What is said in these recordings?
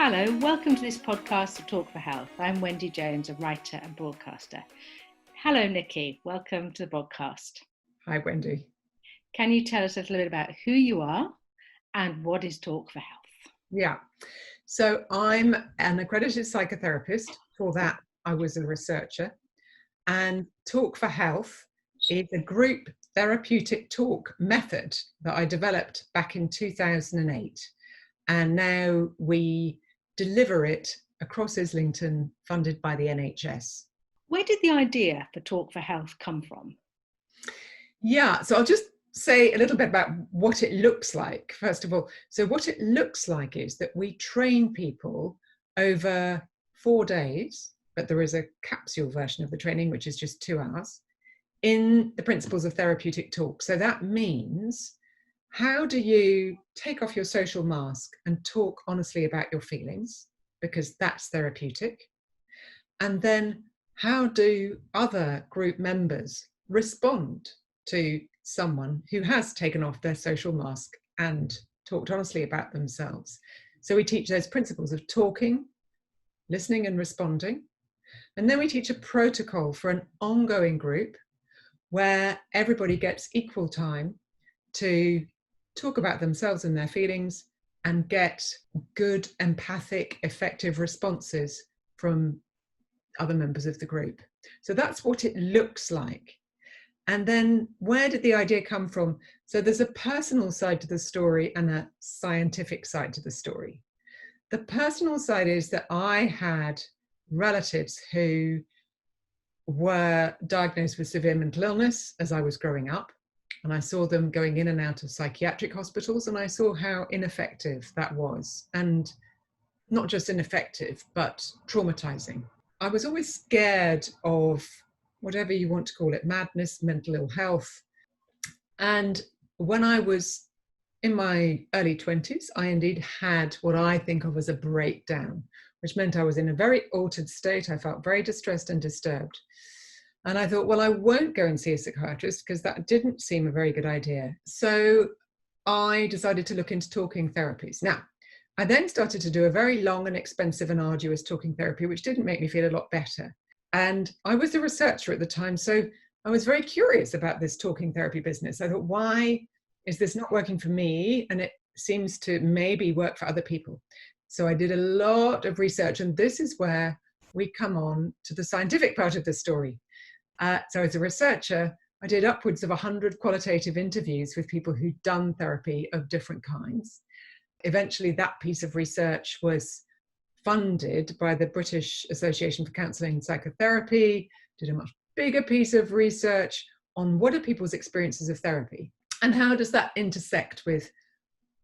Hello, welcome to this podcast of Talk for Health. I'm Wendy Jones, a writer and broadcaster. Hello, Nicky. Welcome to the podcast. Hi, Wendy. Can you tell us a little bit about who you are and what is Talk for Health? Yeah, so I'm an accredited psychotherapist. For that, I was a researcher. And Talk for Health is a group therapeutic talk method that I developed back in 2008. And now we deliver it across Islington, funded by the NHS. Where did the idea for Talk for Health come from? Yeah, so I'll just say a little bit about what it looks like, first of all. So what it looks like is that we train people over 4 days, but there is a capsule version of the training, which is just 2 hours, in the principles of therapeutic talk. So that means, how do you take off your social mask and talk honestly about your feelings? Because that's therapeutic. And then how do other group members respond to someone who has taken off their social mask and talked honestly about themselves? So we teach those principles of talking, listening and responding. And then we teach a protocol for an ongoing group where everybody gets equal time to talk about themselves and their feelings and get good, empathic, effective responses from other members of the group. So that's what it looks like. And then where did the idea come from? So there's a personal side to the story and a scientific side to the story. The personal side is that I had relatives who were diagnosed with severe mental illness as I was growing up. And I saw them going in and out of psychiatric hospitals, and I saw how ineffective that was. And not just ineffective, but traumatizing. I was always scared of whatever you want to call it, madness, mental ill health. And when I was in my early 20s, I indeed had what I think of as a breakdown, which meant I was in a very altered state. I felt very distressed and disturbed. And I thought, well, I won't go and see a psychiatrist because that didn't seem a very good idea. So I decided to look into talking therapies. Now, I then started to do a very long and expensive and arduous talking therapy, which didn't make me feel a lot better. And I was a researcher at the time, so I was very curious about this talking therapy business. I thought, why is this not working for me? And it seems to maybe work for other people. So I did a lot of research, and this is where we come on to the scientific part of the story. So as a researcher, I did upwards of 100 qualitative interviews with people who'd done therapy of different kinds. Eventually, that piece of research was funded by the British Association for Counselling and Psychotherapy, did a much bigger piece of research on what are people's experiences of therapy and how does that intersect with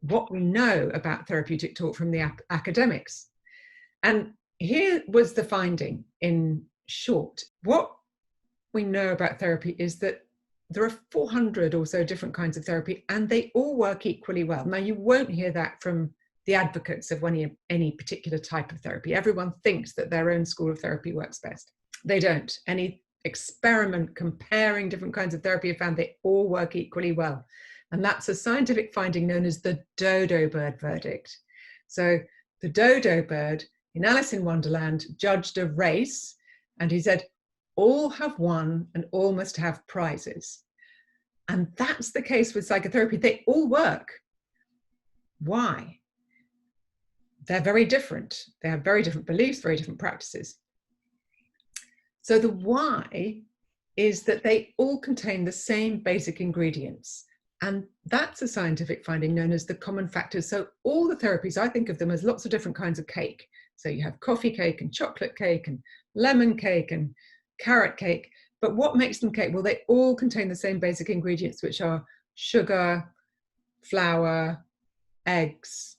what we know about therapeutic talk from the academics. And here was the finding in short. What we know about therapy is that there are 400 or so different kinds of therapy, and they all work equally well. Now, you won't hear that from the advocates of any particular type of therapy. Everyone thinks that their own school of therapy works best. They don't. Any experiment comparing different kinds of therapy have found they all work equally well. And that's a scientific finding known as the dodo bird verdict. So the dodo bird in Alice in Wonderland judged a race, and he said, all have won and all must have prizes. And that's the case with psychotherapy. They all work. Why? They're very different. They have very different beliefs, very different practices. So the why is that they all contain the same basic ingredients. And that's a scientific finding known as the common factors. So all the therapies, I think of them as lots of different kinds of cake. So you have coffee cake and chocolate cake and lemon cake and carrot cake. But what makes them cake? Well, they all contain the same basic ingredients, which are sugar, flour, eggs,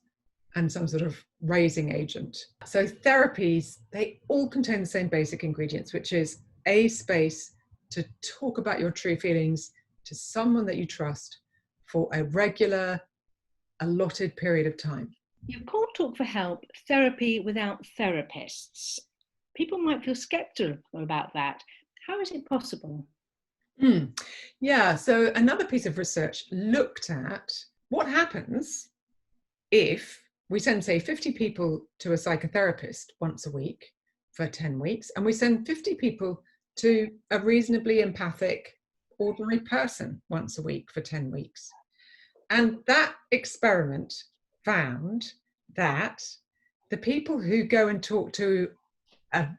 and some sort of raising agent. So therapies, they all contain the same basic ingredients, which is a space to talk about your true feelings to someone that you trust for a regular, allotted period of time. You've called Talk for Help therapy without therapists. People might feel skeptical about that. How is it possible? Yeah, so another piece of research looked at what happens if we send, say, 50 people to a psychotherapist once a week for 10 weeks, and we send 50 people to a reasonably empathic, ordinary person once a week for 10 weeks. And that experiment found that the people who go and talk to an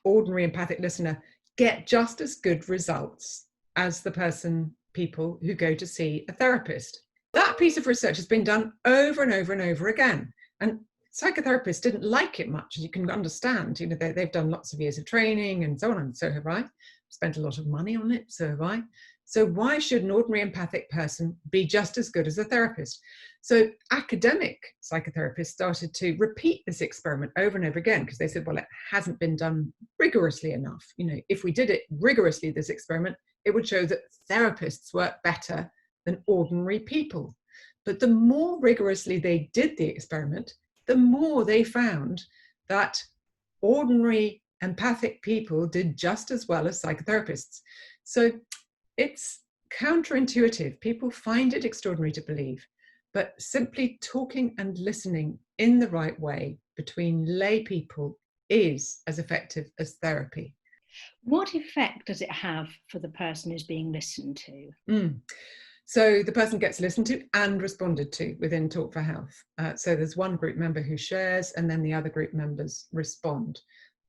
ordinary empathic listener get just as good results as the people who go to see a therapist. That piece of research has been done over and over and over again. And psychotherapists didn't like it much, as you can understand. You know, they've done lots of years of training and so on, and so have I. Spent a lot of money on it, so have I. So why should an ordinary empathic person be just as good as a therapist? So academic psychotherapists started to repeat this experiment over and over again, because they said, well, it hasn't been done rigorously enough. You know, if we did it rigorously, this experiment, it would show that therapists work better than ordinary people. But the more rigorously they did the experiment, the more they found that ordinary empathic people did just as well as psychotherapists. So it's counterintuitive. People find it extraordinary to believe, but simply talking and listening in the right way between lay people is as effective as therapy. What effect does it have for the person who's being listened to? So the person gets listened to and responded to within Talk for Health. So there's one group member who shares, and then the other group members respond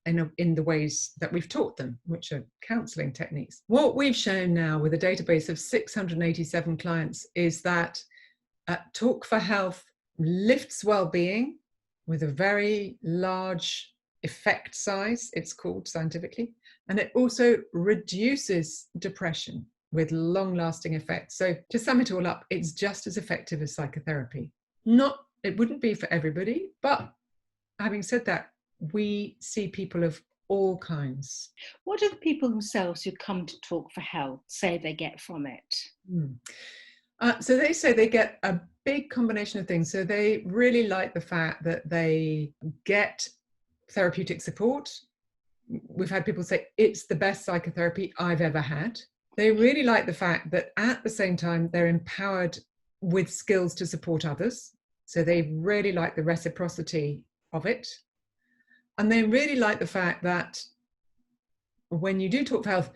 in the ways that we've taught them, which are counselling techniques. What we've shown now with a database of 687 clients is that Talk for Health lifts well-being with a very large effect size, it's called scientifically, and it also reduces depression with long-lasting effects. So to sum it all up, it's just as effective as psychotherapy. It wouldn't be for everybody, but having said that, we see people of all kinds. What do the people themselves who come to Talk for Health say they get from it? So they say they get a big combination of things. So they really like the fact that they get therapeutic support. We've had people say it's the best psychotherapy I've ever had. They really like the fact that at the same time they're empowered with skills to support others. So they really like the reciprocity of it. And they really like the fact that when you do Talk for Health,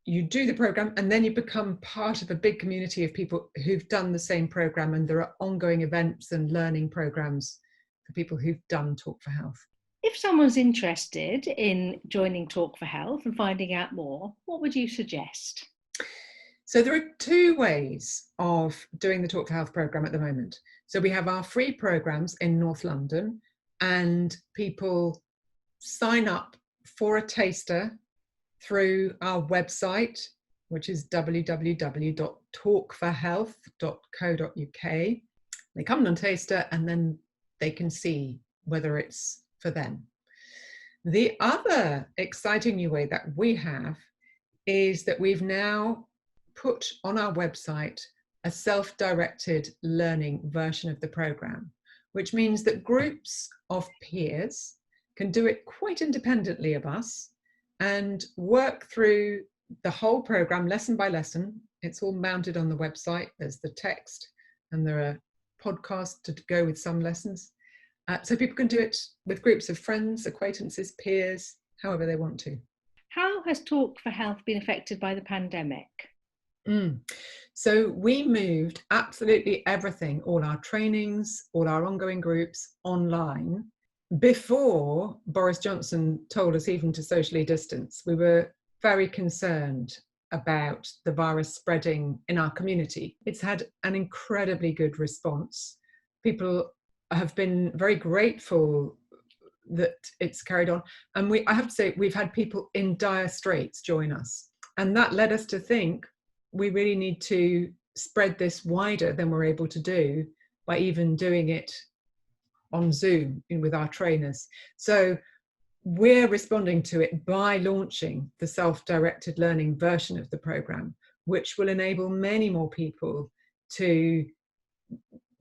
you do the program and then you become part of a big community of people who've done the same program, and there are ongoing events and learning programs for people who've done Talk for Health. If someone's interested in joining Talk for Health and finding out more, what would you suggest? So there are two ways of doing the Talk for Health program at the moment. So we have our free programs in North London, and people sign up for a taster through our website, which is www.talkforhealth.co.uk. They come on taster and then they can see whether it's for them. The other exciting new way that we have is that we've now put on our website a self-directed learning version of the program, which means that groups of peers can do it quite independently of us and work through the whole program lesson by lesson. It's all mounted on the website. There's the text and there are podcasts to go with some lessons. So people can do it with groups of friends, acquaintances, peers, however they want to. How has Talk for Health been affected by the pandemic? So we moved absolutely everything, all our trainings, all our ongoing groups online before Boris Johnson told us even to socially distance. We were very concerned about the virus spreading in our community. It's had an incredibly good response. People have been very grateful that it's carried on. And I have to say, we've had people in dire straits join us. And that led us to think we really need to spread this wider than we're able to do by even doing it on Zoom with our trainers. So we're responding to it by launching the self-directed learning version of the program, which will enable many more people to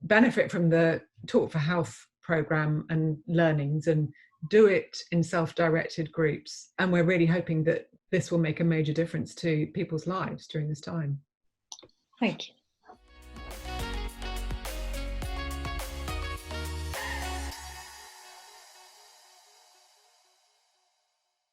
benefit from the Talk for Health program and learnings and do it in self-directed groups. And we're really hoping that this will make a major difference to people's lives during this time. Thank you.